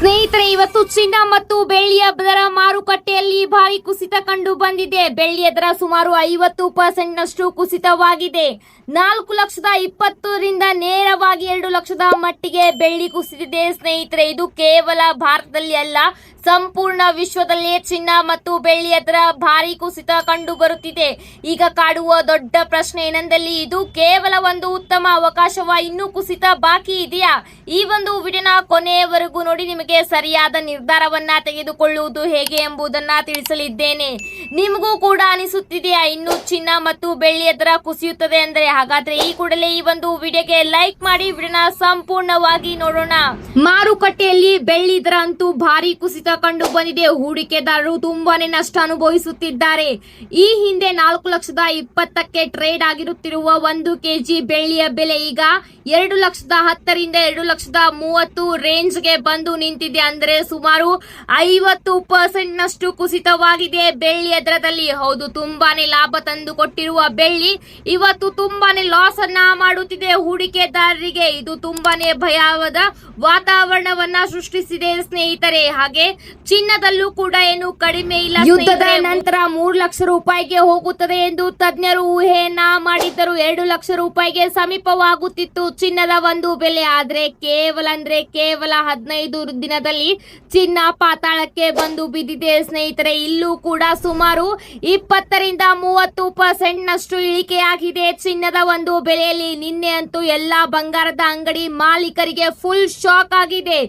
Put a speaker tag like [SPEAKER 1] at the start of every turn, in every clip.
[SPEAKER 1] ಸ್ನೇಹಿತರೆ, ಇವತ್ತು ಚಿನ್ನ ಮತ್ತು ಬೆಳ್ಳಿಯ ದರ ಮಾರುಕಟ್ಟೆಯಲ್ಲಿ ಭಾರಿ ಕುಸಿತ ಕಂಡು ಬಂದಿದೆ. ಬೆಳ್ಳಿಯ ದರ ಸುಮಾರು 50% ನಷ್ಟು ಕುಸಿತವಾಗಿದೆ. 4,20,000ರಿಂದ ನೇರವಾಗಿ 2,00,000 ಮಟ್ಟಿಗೆ ಬೆಳ್ಳಿ ಕುಸಿದಿದೆ. ಸ್ನೇಹಿತರೆ, ಇದು ಕೇವಲ ಭಾರತದಲ್ಲಿ ಅಲ್ಲ, ಸಂಪೂರ್ಣ ವಿಶ್ವದಲ್ಲೇ ಚಿನ್ನ ಮತ್ತು ಬೆಳ್ಳಿಯ ದರ ಭಾರಿ ಕುಸಿತ ಕಂಡು ಬರುತ್ತಿದೆ. ಈಗ ಕಾಡುವ ದೊಡ್ಡ ಪ್ರಶ್ನೆ ಏನೆಂದಲ್ಲಿ, ಇದು ಕೇವಲ ಒಂದು ಉತ್ತಮ ಅವಕಾಶವ, ಇನ್ನೂ ಕುಸಿತ ಬಾಕಿ ಇದೆಯಾ? ಈ ಒಂದು ವಿಡಿಯೋನ ಕೊನೆಯವರೆಗೂ ನೋಡಿ, ನಿಮಗೆ ಸರಿಯಾದ ನಿರ್ಧಾರವನ್ನ ತೆಗೆದುಕೊಳ್ಳುವುದು ಹೇಗೆ ಎಂಬುದನ್ನ ತಿಳಿಸಲಿದ್ದೇನೆ. ನಿಮಗೂ ಕೂಡ ಅನಿಸುತ್ತಿದೆಯಾ ಇನ್ನು ಚಿನ್ನ ಮತ್ತು ಬೆಳ್ಳಿಯ ದರ ಕುಸಿಯುತ್ತದೆ ಅಂದರೆ? ಹಾಗಾದ್ರೆ ಈ ಕೂಡಲೇ ಈ ಒಂದು ವಿಡಿಯೋಗೆ ಲೈಕ್ ಮಾಡಿ ವಿಡಿಯೋನ ಸಂಪೂರ್ಣವಾಗಿ ನೋಡೋಣ. ಮಾರುಕಟ್ಟೆಯಲ್ಲಿ ಬೆಳ್ಳಿ ದರ ಅಂತೂ ಭಾರಿ ಕುಸಿತ ಕಂಡು ಬಂದಿದೆ. ಹೂಡಿಕೆದಾರರು ತುಂಬಾನೇ ನಷ್ಟ ಅನುಭವಿಸುತ್ತಿದ್ದಾರೆ. ಈ ಹಿಂದೆ 4,20,000ಕ್ಕೆ ಟ್ರೇಡ್ ಆಗಿರುತ್ತಿರುವ 1 ಕೆಜಿ ಬೆಳ್ಳಿಯ ಬೆಲೆ ಈಗ 2,10,000ರಿಂದ 2,30,000 ರೇಂಜ್ಗೆ ಬಂದು ನಿಂತಿದೆ. ಅಂದ್ರೆ ಸುಮಾರು 50% ನಷ್ಟು ಕುಸಿತವಾಗಿದೆ ಬೆಳ್ಳಿಯ ದರದಲ್ಲಿ. ಹೌದು, ತುಂಬಾನೇ ಲಾಭ ತಂದು ಕೊಟ್ಟಿರುವ ಬೆಳ್ಳಿ ಇವತ್ತು ತುಂಬಾನೇ ಲಾಸ್ ಅನ್ನ ಮಾಡುತ್ತಿದೆ ಹೂಡಿಕೆದಾರರಿಗೆ. ಇದು ತುಂಬಾನೇ ಭಯವಾದ ವಾತಾವರಣವನ್ನ ಸೃಷ್ಟಿಸಿದೆ ಸ್ನೇಹಿತರೆ. ಹಾಗೆ ಚಿನ್ನದಲ್ಲೂ ಕೂಡ ಏನು ಕಡಿಮೆ ಇಲ್ಲ. ಯುದ್ಧದ ನಂತರ 3 ಲಕ್ಷ ರೂಪಾಯಿಗೆ ಹೋಗುತ್ತದೆ ಎಂದು ತಜ್ಞರು ಊಹೆಯನ್ನ ಮಾಡಿದ್ದರು. 2 ಲಕ್ಷ ರೂಪಾಯಿಗೆ ಸಮೀಪವಾಗುತ್ತಿತ್ತು ಚಿನ್ನದ ಒಂದು ಬೆಲೆ. ಆದ್ರೆ ಕೇವಲ 15 ದಿನದಲ್ಲಿ ಚಿನ್ನ ಪಾತಾಳಕ್ಕೆ ಬಂದು ಬಿದ್ದಿದೆ ಸ್ನೇಹಿತರೆ. ಇಲ್ಲೂ ಕೂಡ ಸುಮಾರು 20ರಿಂದ 30% ನಷ್ಟು ಇಳಿಕೆಯಾಗಿದೆ ಚಿನ್ನದ ಒಂದು ಬೆಲೆಯಲ್ಲಿ. ನಿನ್ನೆ ಅಂತೂ ಎಲ್ಲಾ ಬಂಗಾರದ ಅಂಗಡಿ ಮಾಲೀಕರಿಗೆ ಫುಲ್ ಶಾಕ್ ಆಗಿದೆ.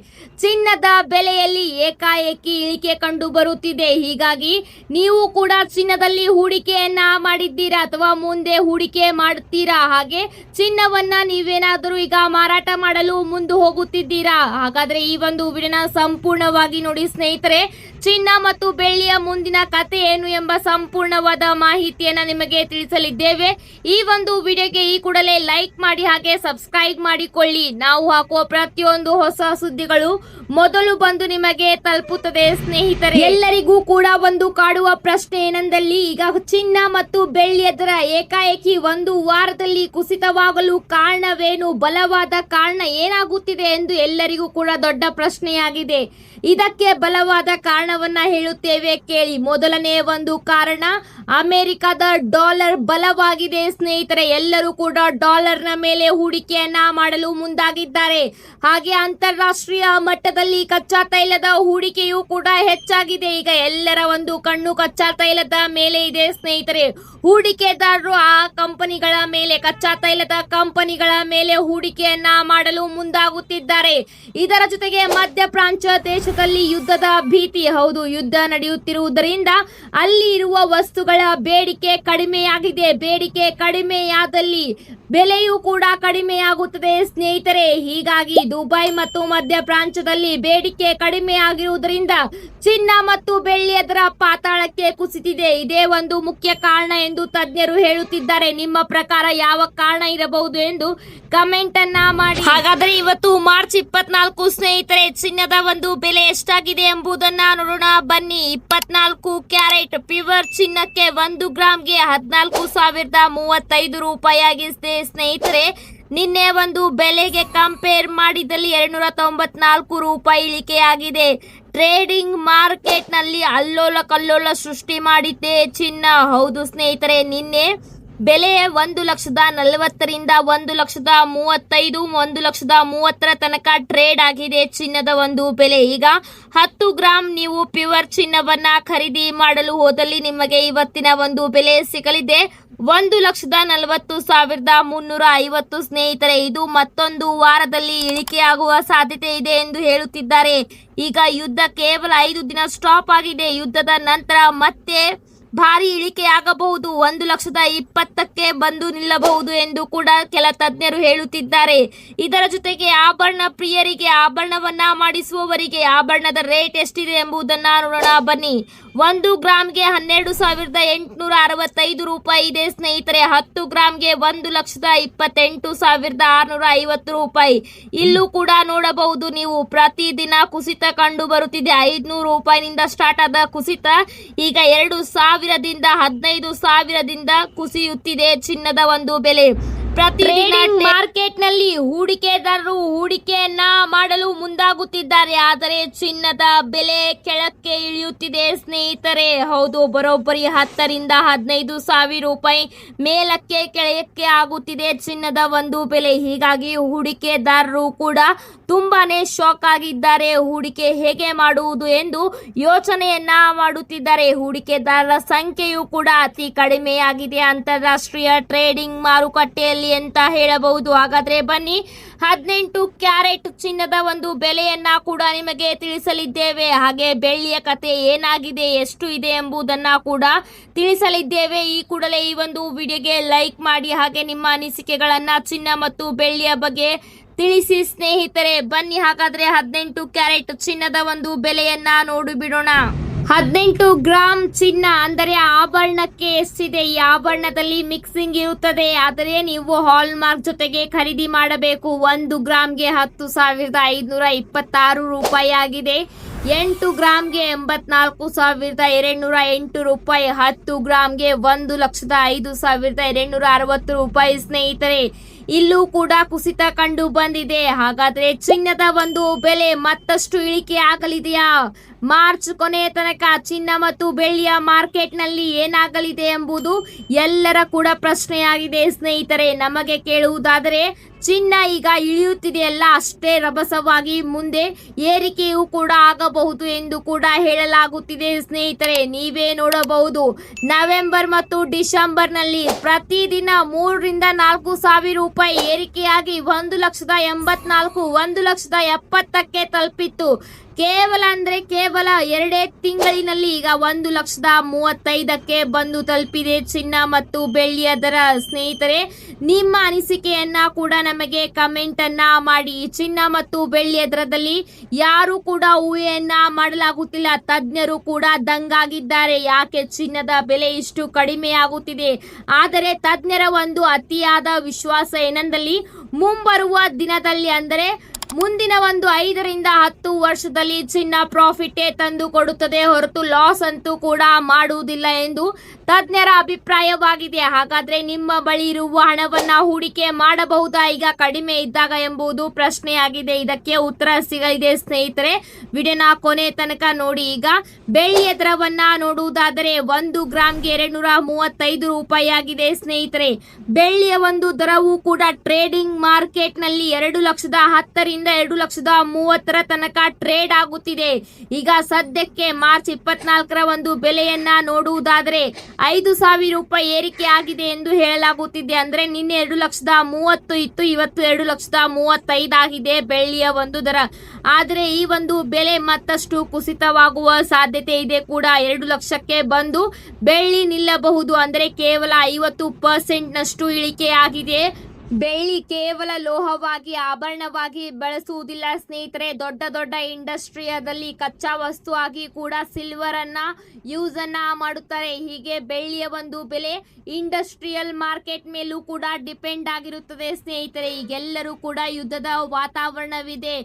[SPEAKER 1] ಚಿನ್ನದ ಬೆಲೆಯಲ್ಲಿ ಏಕಾಏಕಿ ಇಳಿಕೆ ಕಂಡು ಬರುತ್ತಿದೆ. ಹೀಗಾಗಿ ನೀವು ಕೂಡ ಚಿನ್ನದಲ್ಲಿ ಹೂಡಿಕೆಯನ್ನ ಮಾಡಿದ್ದೀರಾ ಅಥವಾ ಮುಂದೆ ಹೂಡಿಕೆ ಮಾಡುತ್ತೀರಾ? ಹಾಗೆ ಚಿನ್ನವನ್ನ ನೀವೇನಾದರೂ ಈಗ ಮಾರಾಟ ಮಾಡಲು ಮುಂದೆ ಹೋಗುತ್ತಿದ್ದೀರಾ? ಹಾಗಾದ್ರೆ ಈ ಒಂದು ವಿಡಿಯೋನ ಸಂಪೂರ್ಣವಾಗಿ ನೋಡಿ ಸ್ನೇಹಿತರೆ. ಚಿನ್ನ ಮತ್ತು ಬೆಳ್ಳಿಯ ಮುಂದಿನ ಕತೆ ಏನು ಎಂಬ ಸಂಪೂರ್ಣವಾದ ಮಾಹಿತಿಯನ್ನ ನಿಮಗೆ ತಿಳಿಸಲಿದ್ದೇವೆ. ಈ ಒಂದು ವಿಡಿಯೋಗೆ ಈ ಕೂಡಲೇ ಲೈಕ್ ಮಾಡಿ, ಹಾಗೆ ಸಬ್ಸ್ಕ್ರೈಬ್ ಮಾಡಿಕೊಳ್ಳಿ. ನಾವು ಹಾಕುವ ಪ್ರತಿಯೊಂದು ಹೊಸ ಸುದ್ದಿಗಳು ಮೊದಲು ಬಂದು ನಿಮಗೆ ತಲುಪುತ್ತದೆ ಸ್ನೇಹಿತರೆ. ಎಲ್ಲರಿಗೂ ಕೂಡ ಒಂದು ಕಾಡುವ ಪ್ರಶ್ನೆ ಏನೆಂದಲ್ಲಿ, ಈಗ ಚಿನ್ನ ಮತ್ತು ಬೆಳ್ಳಿಯ ದರ ಏಕಾಏಕಿ ಒಂದು ವಾರದಲ್ಲಿ ಕುಸಿತವಾಗಲು ಕಾರಣವೇನು? ಬಲವಾದ ಕಾರಣ ಏನಾಗುತ್ತಿದೆ ಎಂದು ಎಲ್ಲರಿಗೂ ಕೂಡ ದೊಡ್ಡ ಪ್ರಶ್ನೆಯಾಗಿದೆ. ಇದಕ್ಕೆ ಬಲವಾದ ಕಾರಣವನ್ನ ಹೇಳುತ್ತೇವೆ ಕೇಳಿ. ಮೊದಲನೇ ಒಂದು ಕಾರಣ, ಅಮೆರಿಕದ ಡಾಲರ್ ಬಲವಾಗಿದೆ ಸ್ನೇಹಿತರೆ. ಎಲ್ಲರೂ ಕೂಡ ಡಾಲರ್ನ ಮೇಲೆ ಹೂಡಿಕೆಯನ್ನ ಮಾಡಲು ಮುಂದಾಗಿದ್ದಾರೆ. ಹಾಗೆ ಅಂತಾರಾಷ್ಟ್ರೀಯ ಮಟ್ಟದಲ್ಲಿ ಕಚ್ಚಾ ತೈಲದ ಹೂಡಿಕೆಯೂ ಕೂಡ ಹೆಚ್ಚಾಗಿದೆ. ಈಗ ಎಲ್ಲರ ಒಂದು ಕಣ್ಣು ಕಚ್ಚಾ ತೈಲದ ಮೇಲೆ ಇದೆ ಸ್ನೇಹಿತರೆ. ಹೂಡಿಕೆದಾರರು ಆ ಕಂಪನಿಗಳ ಮೇಲೆ, ಕಚ್ಚಾ ತೈಲದ ಕಂಪನಿಗಳ ಮೇಲೆ ಹೂಡಿಕೆಯನ್ನ ಮಾಡಲು ಮುಂದಾಗುತ್ತಿದ್ದಾರೆ. ಇದರ ಜೊತೆಗೆ ಮಧ್ಯಪ್ರಾಚ್ಯ ದೇಶದಲ್ಲಿ ಯುದ್ಧದ ಭೀತಿ. ಹೌದು, ಯುದ್ಧ ನಡೆಯುತ್ತಿರುವುದರಿಂದ ಅಲ್ಲಿ ಇರುವ ವಸ್ತುಗಳ ಬೇಡಿಕೆ ಕಡಿಮೆಯಾಗಿದೆ. ಬೇಡಿಕೆ ಕಡಿಮೆಯಾದಲ್ಲಿ ಬೆಲೆಯೂ ಕೂಡ ಕಡಿಮೆಯಾಗುತ್ತದೆ ಸ್ನೇಹಿತರೆ. ಹೀಗಾಗಿ ದುಬೈ ಮತ್ತು ಮಧ್ಯಪ್ರಾಚ್ಯದಲ್ಲಿ ಬೇಡಿಕೆ ಕಡಿಮೆಯಾಗಿರುವುದರಿಂದ ಚಿನ್ನ ಮತ್ತು ಬೆಳ್ಳಿಯ ದರ ಪಾತಾಳಕ್ಕೆ ಕುಸಿತಿದೆ. ಇದೇ ಒಂದು ಮುಖ್ಯ ಕಾರಣ ಎಂದು ತಜ್ಞರು ಹೇಳುತ್ತಿದ್ದಾರೆ. ನಿಮ್ಮ ಪ್ರಕಾರ ಯಾವ ಕಾರಣ ಇರಬಹುದು ಎಂದು ಕಮೆಂಟ್ ಅನ್ನ ಮಾಡಿ. ಹಾಗಾದ್ರೆ ಇವತ್ತು ಮಾರ್ಚ್ 24 ಸ್ನೇಹಿತರೆ, ಚಿನ್ನದ ಒಂದು ಬೆಲೆ ಎಷ್ಟಾಗಿದೆ ಎಂಬುದನ್ನ ನೋಡೋಣ ಬನ್ನಿ. 24 ಕ್ಯಾರೆಟ್ ಪ್ಯೂರ್ ಚಿನ್ನಕ್ಕೆ 1 ಗ್ರಾಮ್ಗೆ 14,035 ರೂಪಾಯಿ ಆಗಿದೆ ಸ್ನೇಹಿತರೆ. ನಿನ್ನೆ ಒಂದು ಬೆಲೆಗೆ ಕಂಪೇರ್ ಮಾಡಿದಲ್ಲಿ 294 ರೂಪಾಯಿ ಇಳಿಕೆಯಾಗಿದೆ. ಟ್ರೇಡಿಂಗ್ ಮಾರ್ಕೆಟ್ ನಲ್ಲಿ ಅಲ್ಲೋಲ ಕಲ್ಲೋಲ ಸೃಷ್ಟಿ ಮಾಡಿದ್ದೆ ಚಿನ್ನ. ಹೌದು ಸ್ನೇಹಿತರೆ, ನಿನ್ನೆ ಬೆಲೆ 1,40,000ರಿಂದ 1,35,000, 1,30,000 ತನಕ ಟ್ರೇಡ್ ಆಗಿದೆ ಚಿನ್ನದ ಒಂದು ಬೆಲೆ. ಈಗ 10 ಗ್ರಾಮ್ ನೀವು ಪ್ಯೂರ್ ಚಿನ್ನವನ್ನ ಖರೀದಿ ಮಾಡಲು ಹೋದಲ್ಲಿ ನಿಮಗೆ ಇವತ್ತಿನ ಒಂದು ಬೆಲೆ ಸಿಗಲಿದೆ 1,40,350 ಸ್ನೇಹಿತರೆ. ಇದು ಮತ್ತೊಂದು ವಾರದಲ್ಲಿ ಇಳಿಕೆಯಾಗುವ ಸಾಧ್ಯತೆ ಇದೆ ಎಂದು ಹೇಳುತ್ತಿದ್ದಾರೆ. ಈಗ ಯುದ್ಧ ಕೇವಲ 5 ದಿನ ಸ್ಟಾಪ್ ಆಗಿದೆ. ಯುದ್ಧದ ನಂತರ ಮತ್ತೆ ಭಾರಿ ಇಳಿಕೆಯಾಗಬಹುದು. 1,20,000ಕ್ಕೆ ಬಂದು ನಿಲ್ಲಬಹುದು ಎಂದು ಕೂಡ ಕೆಲ ತಜ್ಞರು ಹೇಳುತ್ತಿದ್ದಾರೆ. ಇದರ ಜೊತೆಗೆ ಆಭರಣ ಪ್ರಿಯರಿಗೆ, ಆಭರಣವನ್ನ ಮಾಡಿಸುವವರಿಗೆ ಆಭರಣದ ರೇಟ್ ಎಷ್ಟಿದೆ ಎಂಬುದನ್ನ ನೋಡೋಣ ಬನ್ನಿ. 1 ಗ್ರಾಮ್ಗೆ 12,865 ರೂಪಾಯಿ ಇದೆ ಸ್ನೇಹಿತರೆ. 10 ಗ್ರಾಮ್ಗೆ 1,28,650 ರೂಪಾಯಿ. ಇಲ್ಲೂ ಕೂಡ ನೋಡಬಹುದು ನೀವು, ಪ್ರತಿದಿನ ಕುಸಿತ ಕಂಡು ಬರುತ್ತಿದೆ. 500 ರೂಪಾಯಿನಿಂದ ಸ್ಟಾರ್ಟ್ ಆದ ಕುಸಿತ ಈಗ 2,000ದಿಂದ 15,000ದಿಂದ ಕುಸಿಯುತ್ತಿದೆ ಚಿನ್ನದ ಒಂದು ಬೆಲೆ. ಪ್ರತಿದಿನ ಮಾರ್ಕೆಟ್ ನಲ್ಲಿ ಹೂಡಿಕೆದಾರರು ಹೂಡಿಕೆಯನ್ನ ಮಾಡಲು ಮುಂದಾಗುತ್ತಿದ್ದಾರೆ. ಆದರೆ ಚಿನ್ನದ ಬೆಲೆ ಕೆಳಕ್ಕೆ ಇಳಿಯುತ್ತಿದೆ ಸ್ನೇಹಿತರೆ. ಹೌದು, ಬರೋಬ್ಬರಿ 10 ರಿಂದ 15 ಸಾವಿರ ರೂಪಾಯಿ ಮೇಲಕ್ಕೆ ಕೆಳಕ್ಕೆ ಆಗುತ್ತಿದೆ ಚಿನ್ನದ ಒಂದು ಬೆಲೆ. ಹೀಗಾಗಿ ಹೂಡಿಕೆದಾರರು ಕೂಡ ತುಂಬಾನೇ ಶಾಕ್ ಆಗಿದ್ದಾರೆ. ಹೂಡಿಕೆ ಹೇಗೆ ಮಾಡುವುದು ಎಂದು ಯೋಚನೆಯನ್ನ ಮಾಡುತ್ತಿದ್ದಾರೆ. ಹೂಡಿಕೆದಾರರ ಸಂಖ್ಯೆಯು ಕೂಡ ಅತಿ ಕಡಿಮೆಯಾಗಿದೆ ಅಂತಾರಾಷ್ಟ್ರೀಯ ಟ್ರೇಡಿಂಗ್ ಮಾರುಕಟ್ಟೆಯಲ್ಲಿ ಅಂತ ಹೇಳಬಹುದು. ಹಾಗಾದ್ರೆ ಬನ್ನಿ 18 ಕ್ಯಾರೆಟ್ ಚಿನ್ನದ ಒಂದು ಬೆಲೆಯನ್ನ ಕೂಡ ನಿಮಗೆ ತಿಳಿಸಲಿದ್ದೇವೆ. ಹಾಗೆ ಬೆಳ್ಳಿಯ ಕತೆ ಏನಾಗಿದೆ, ಎಷ್ಟು ಇದೆ ಎಂಬುದನ್ನ ಕೂಡ ತಿಳಿಸಲಿದ್ದೇವೆ. ಈ ಕೂಡಲೇ ಈ ಒಂದು ವಿಡಿಯೋಗೆ ಲೈಕ್ ಮಾಡಿ, ಹಾಗೆ ನಿಮ್ಮ ಅನಿಸಿಕೆಗಳನ್ನ ಚಿನ್ನ ಮತ್ತು ಬೆಳ್ಳಿಯ ಬಗ್ಗೆ ತಿಳಿಸಿ ಸ್ನೇಹಿತರೆ. ಬನ್ನಿ ಹಾಗಾದ್ರೆ 18 ಕ್ಯಾರೆಟ್ ಚಿನ್ನದ ಒಂದು ಬೆಲೆಯನ್ನ ನೋಡಿ ಬಿಡೋಣ. 18 ಗ್ರಾಂ ಚಿನ್ನ ಅಂದರೆ ಆಭರಣಕ್ಕೆ ಎಷ್ಟಿದೆ? ಈ ಆಭರಣದಲ್ಲಿ ಮಿಕ್ಸಿಂಗ್ ಇರುತ್ತದೆ. ಆದರೆ ನೀವು ಹಾಲ್ ಮಾರ್ಕ್ ಜೊತೆಗೆ ಖರೀದಿ ಮಾಡಬೇಕು. 1 ಗ್ರಾಮ್ಗೆ 10,526 ರೂಪಾಯಿ ಆಗಿದೆ. 8 ಗ್ರಾಮ್ಗೆ 84,208 ರೂಪಾಯಿ. 10 ಗ್ರಾಮ್ಗೆ 1,05,260 ರೂಪಾಯಿ ಸ್ನೇಹಿತರೆ. ಇಲ್ಲೂ ಕೂಡ ಕುಸಿತ ಕಂಡು ಬಂದಿದೆ. ಹಾಗಾದ್ರೆ ಚಿನ್ನದ ಒಂದು ಬೆಲೆ ಮತ್ತಷ್ಟು ಇಳಿಕೆ ಆಗಲಿದೆಯಾ? ಮಾರ್ಚ್ ಕೊನೆಯ ತನಕ ಚಿನ್ನ ಮತ್ತು ಬೆಳ್ಳಿಯ ಮಾರ್ಕೆಟ್ ನಲ್ಲಿ ಏನಾಗಲಿದೆ ಎಂಬುದು ಎಲ್ಲರ ಕೂಡ ಪ್ರಶ್ನೆಯಾಗಿದೆ ಸ್ನೇಹಿತರೆ. ನಮಗೆ ಕೇಳುವುದಾದರೆ ಚಿನ್ನ ಈಗ ಇಳಿಯುತ್ತಿದೆಯಲ್ಲ, ಅಷ್ಟೇ ರಭಸವಾಗಿ ಮುಂದೆ ಏರಿಕೆಯೂ ಕೂಡ ಆಗಬಹುದು ಎಂದು ಕೂಡ ಹೇಳಲಾಗುತ್ತಿದೆ ಸ್ನೇಹಿತರೆ. ನೀವೇ ನೋಡಬಹುದು, ನವೆಂಬರ್ ಮತ್ತು ಡಿಸೆಂಬರ್ ನಲ್ಲಿ ಪ್ರತಿದಿನ 3 ರಿಂದ 4 ಸಾವಿರ ರೂಪಾಯಿ ಏರಿಕೆಯಾಗಿ 1,84,000 1,70,000ಕ್ಕೆ ತಲುಪಿತ್ತು. ಕೇವಲ 2 ತಿಂಗಳಿನಲ್ಲಿ ಈಗ 1,35,000ಕ್ಕೆ ಬಂದು ತಲುಪಿದೆ ಚಿನ್ನ ಮತ್ತು ಬೆಳ್ಳಿಯ ದರ ಸ್ನೇಹಿತರೆ. ನಿಮ್ಮ ಅನಿಸಿಕೆಯನ್ನ ಕೂಡ ನಮಗೆ ಕಮೆಂಟ್ ಅನ್ನ ಮಾಡಿ. ಚಿನ್ನ ಮತ್ತು ಬೆಳ್ಳಿಯ ದರದಲ್ಲಿ ಯಾರು ಕೂಡ ಊಹೆಯನ್ನ ಮಾಡಲಾಗುತ್ತಿಲ್ಲ. ತಜ್ಞರು ಕೂಡ ದಂಗಾಗಿದ್ದಾರೆ. ಯಾಕೆ ಚಿನ್ನದ ಬೆಲೆ ಇಷ್ಟು ಕಡಿಮೆಯಾಗುತ್ತಿದೆ? ಆದರೆ ತಜ್ಞರ ಒಂದು ಅತಿಯಾದ ವಿಶ್ವಾಸ ಏನೆಂದಲ್ಲಿ ಮುಂಬರುವ ದಿನದಲ್ಲಿ ಅಂದರೆ ಮುಂದಿನ ಒಂದು 5 ರಿಂದ 10 ವರ್ಷದಲ್ಲಿ ಚಿನ್ನ ಪ್ರಾಫಿಟೇ ತಂದು ಕೊಡುತ್ತದೆ ಹೊರತು ಲಾಸ್ ಅಂತೂ ಕೂಡ ಮಾಡುವುದಿಲ್ಲ ಎಂದು ತಜ್ಞರ ಅಭಿಪ್ರಾಯವಾಗಿದೆ. ಹಾಗಾದ್ರೆ ನಿಮ್ಮ ಬಳಿ ಇರುವ ಹಣವನ್ನ ಹೂಡಿಕೆ ಮಾಡಬಹುದಾ ಈಗ ಕಡಿಮೆ ಇದ್ದಾಗ ಎಂಬುದು ಪ್ರಶ್ನೆಯಾಗಿದೆ. ಇದಕ್ಕೆ ಉತ್ತರ ಸಿಗಲಿದೆ ಸ್ನೇಹಿತರೆ. ವಿಡಿಯೋನ ಕೊನೆ ತನಕ ನೋಡಿ. ಈಗ ಬೆಳ್ಳಿಯ ದರವನ್ನ ನೋಡುವುದಾದರೆ 1 ಗ್ರಾಮ್ಗೆ 235 ರೂಪಾಯಿ ಆಗಿದೆ ಸ್ನೇಹಿತರೆ. ಬೆಳ್ಳಿಯ ಒಂದು ದರವು ಕೂಡ ಟ್ರೇಡಿಂಗ್ ಮಾರ್ಕೆಟ್ ನಲ್ಲಿ 2,10,000 ರಿಂದ 2,30,000 ತನಕ ಟ್ರೇಡ್ ಆಗುತ್ತಿದೆ. ಈಗ ಸದ್ಯಕ್ಕೆ ಮಾರ್ಚ್ 24ರ ಒಂದು ಬೆಲೆಯನ್ನ ನೋಡುವುದಾದರೆ 5,000 ರೂಪಾಯಿ ಏರಿಕೆ ಆಗಿದೆ ಎಂದು ಹೇಳಲಾಗುತ್ತಿದೆ. ಅಂದ್ರೆ ನಿನ್ನೆ 2,30,000 ಇತ್ತು, ಇವತ್ತು 2,35,000 ಆಗಿದೆ ಬೆಳ್ಳಿಯ ಒಂದು ದರ. ಆದರೆ ಈ ಒಂದು ಬೆಲೆ ಮತ್ತಷ್ಟು ಕುಸಿತವಾಗುವ ಸಾಧ್ಯತೆ ಇದೆ ಕೂಡ. 2 ಲಕ್ಷಕ್ಕೆ ಬಂದು ಬೆಳ್ಳಿ ನಿಲ್ಲಬಹುದು. ಅಂದರೆ ಕೇವಲ 50% ನಷ್ಟು ಇಳಿಕೆಯಾಗಿದೆ. ಬೆಳ್ಳಿ ಕೇವಲ ಲೋಹವಾಗಿ ಆಭರಣವಾಗಿ ಬಳಸುವುದಿಲ್ಲ ಸ್ನೇಹಿತರೆ. ದೊಡ್ಡ ದೊಡ್ಡ ಇಂಡಸ್ಟ್ರಿಯಾದಲ್ಲಿ ಕಚ್ಚಾ ವಸ್ತು ಆಗಿ ಕೂಡ ಸಿಲ್ವರ್ ಅನ್ನ ಯೂಸ್ ಅನ್ನ ಮಾಡುತ್ತಾರೆ. ಹೀಗೆ ಬೆಳ್ಳಿಯ ಒಂದು ಬೆಲೆ ಇಂಡಸ್ಟ್ರಿಯಲ್ ಮಾರ್ಕೆಟ್ ಮೇಲೂ ಕೂಡ ಡಿಪೆಂಡ್ ಆಗಿರುತ್ತದೆ ಸ್ನೇಹಿತರೆ. ಈಗೆಲ್ಲರೂ ಕೂಡ ಯುದ್ಧದ ವಾತಾವರಣವಿದೆ.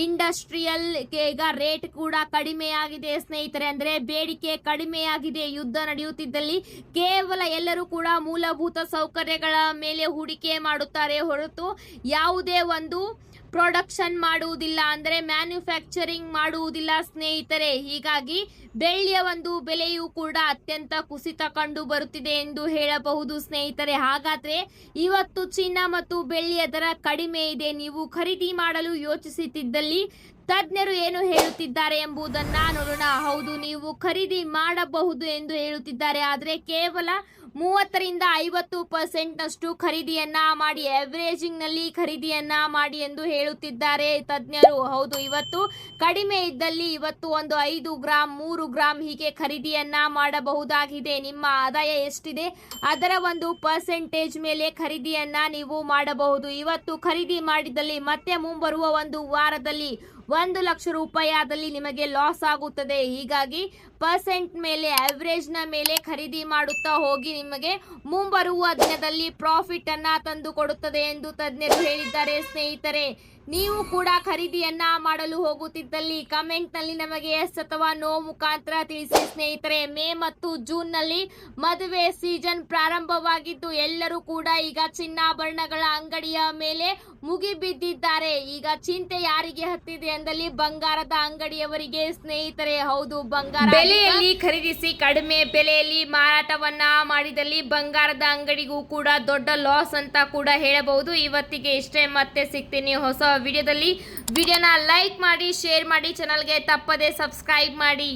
[SPEAKER 1] ಇಂಡಸ್ಟ್ರಿಯಲ್ ಈಗ ರೇಟ್ ಕೂಡ ಕಡಿಮೆ ಆಗಿದೆ ಸ್ನೇಹಿತರೆ. ಅಂದ್ರೆ ಬೇಡಿಕೆ ಕಡಿಮೆಯಾಗಿದೆ. ಯುದ್ಧ ನಡೆಯುತ್ತಿದ್ದಲ್ಲಿ ಕೇವಲ ಎಲ್ಲರೂ ಕೂಡ ಮೂಲಭೂತ ಸೌಕರ್ಯಗಳ ಮೇಲೆ ಹೂಡಿಕೆ ಮಾಡುತ್ತಾರೆ ಹೊರತು ಯಾವುದೇ ಒಂದು ಪ್ರೊಡಕ್ಷನ್ ಮಾಡುವುದಿಲ್ಲ, ಅಂದರೆ ಮ್ಯಾನುಫ್ಯಾಕ್ಚರಿಂಗ್ ಮಾಡುವುದಿಲ್ಲ ಸ್ನೇಹಿತರೆ. ಹೀಗಾಗಿ ಬೆಳ್ಳಿಯ ಒಂದು ಬೆಲೆಯೂ ಕೂಡ ಅತ್ಯಂತ ಕುಸಿತ ಕಂಡು ಬರುತ್ತಿದೆ ಎಂದು ಹೇಳಬಹುದು ಸ್ನೇಹಿತರೆ. ಹಾಗಾದ್ರೆ ಇವತ್ತು ಚಿನ್ನ ಮತ್ತು ಬೆಳ್ಳಿಯ ದರ ಕಡಿಮೆ ಇದೆ. ನೀವು ಖರೀದಿ ಮಾಡಲು ಯೋಚಿಸುತ್ತಿದ್ದಲ್ಲಿ ತಜ್ಞರು ಏನು ಹೇಳುತ್ತಿದ್ದಾರೆ ಎಂಬುದನ್ನ ನೋಡೋಣ. ಹೌದು, ನೀವು ಖರೀದಿ ಮಾಡಬಹುದು ಎಂದು ಹೇಳುತ್ತಿದ್ದಾರೆ. ಆದರೆ ಕೇವಲ 30 ರಿಂದ 50% ನಷ್ಟು ಖರೀದಿಯನ್ನ ಮಾಡಿ, ಅವರೇಜಿಂಗ್ ನಲ್ಲಿ ಖರೀದಿಯನ್ನ ಮಾಡಿ ಎಂದು ಹೇಳುತ್ತಿದ್ದಾರೆ ತಜ್ಞರು. ಹೌದು, ಇವತ್ತು ಕಡಿಮೆ ಇದ್ದಲ್ಲಿ ಇವತ್ತು ಒಂದು 5 ಗ್ರಾಂ 3 ಗ್ರಾಂ ಹೀಗೆ ಖರೀದಿಯನ್ನ ಮಾಡಬಹುದಾಗಿದೆ. ನಿಮ್ಮ ಆದಾಯ ಎಷ್ಟಿದೆ ಅದರ ಒಂದು ಪರ್ಸೆಂಟೇಜ್ ಮೇಲೆ ಖರೀದಿಯನ್ನ ನೀವು ಮಾಡಬಹುದು. ಇವತ್ತು ಖರೀದಿ ಮಾಡಿದಲ್ಲಿ ಮತ್ತೆ ಮುಂಬರುವ ಒಂದು ವಾರದಲ್ಲಿ 1 ಲಕ್ಷ ರೂಪಾಯಿ ಆದಲ್ಲಿ ನಿಮಗೆ ಲಾಸ್ ಆಗುತ್ತದೆ. ಹೀಗಾಗಿ ಪರ್ಸೆಂಟ್ ಮೇಲೆ ಅವರೇಜ್ ನ ಮೇಲೆ ಖರೀದಿ ಮಾಡುತ್ತಾ ಹೋಗಿ, ನಿಮಗೆ ಮುಂಬರುವ ದಿನದಲ್ಲಿ ಪ್ರಾಫಿಟ್ ಅನ್ನ ತಂದು ಕೊಡುತ್ತದೆ ಎಂದು ತಜ್ಞರು ಹೇಳಿದ್ದಾರೆ ಸ್ನೇಹಿತರೆ. ನೀವು ಕೂಡ ಖರೀದಿಯನ್ನ ಮಾಡಲು ಹೋಗುತ್ತಿದ್ದಲ್ಲಿ ಕಮೆಂಟ್ ನಲ್ಲಿ ನಮಗೆ ಎಸ್ ಅಥವಾ ನೋ ಮುಖಾಂತರ ತಿಳಿಸಿ ಸ್ನೇಹಿತರೆ. ಮೇ ಮತ್ತು ಜೂನ್ ನಲ್ಲಿ ಮದುವೆ ಸೀಸನ್ ಪ್ರಾರಂಭವಾಗಿದ್ದು ಎಲ್ಲರೂ ಕೂಡ ಈಗ ಚಿನ್ನಾಭರಣಗಳ ಅಂಗಡಿಯ ಮೇಲೆ ಮುಗಿಬಿದ್ದಿದ್ದಾರೆ. ಈಗ ಚಿಂತೆ ಯಾರಿಗೆ ಹತ್ತಿದೆ ಎಂದಲ್ಲಿ ಬಂಗಾರದ ಅಂಗಡಿಯವರಿಗೆ ಸ್ನೇಹಿತರೆ. ಹೌದು, ಬಂಗಾರ ಬೆಲೆಯಲ್ಲಿ ಖರೀದಿಸಿ ಕಡಿಮೆ ಬೆಲೆಯಲ್ಲಿ ಮಾರಾಟವನ್ನ ಮಾಡಿದಲ್ಲಿ ಬಂಗಾರದ ಅಂಗಡಿಗೂ ಕೂಡ ದೊಡ್ಡ ಲಾಸ್ ಅಂತ ಕೂಡ ಹೇಳಬಹುದು. ಇವತ್ತಿಗೆ ಇಷ್ಟೇ, ಮತ್ತೆ ಸಿಗ್ತೀನಿ ಹೊಸ ವಿಡಿಯೋದಲ್ಲಿ. ವಿಡಿಯೋನ ಲೈಕ್ ಮಾಡಿ, ಶೇರ್ ಮಾಡಿ, ಚಾನಲ್ಗೆ ತಪ್ಪದೆ ಸಬ್ಸ್ಕ್ರೈಬ್ ಮಾಡಿ.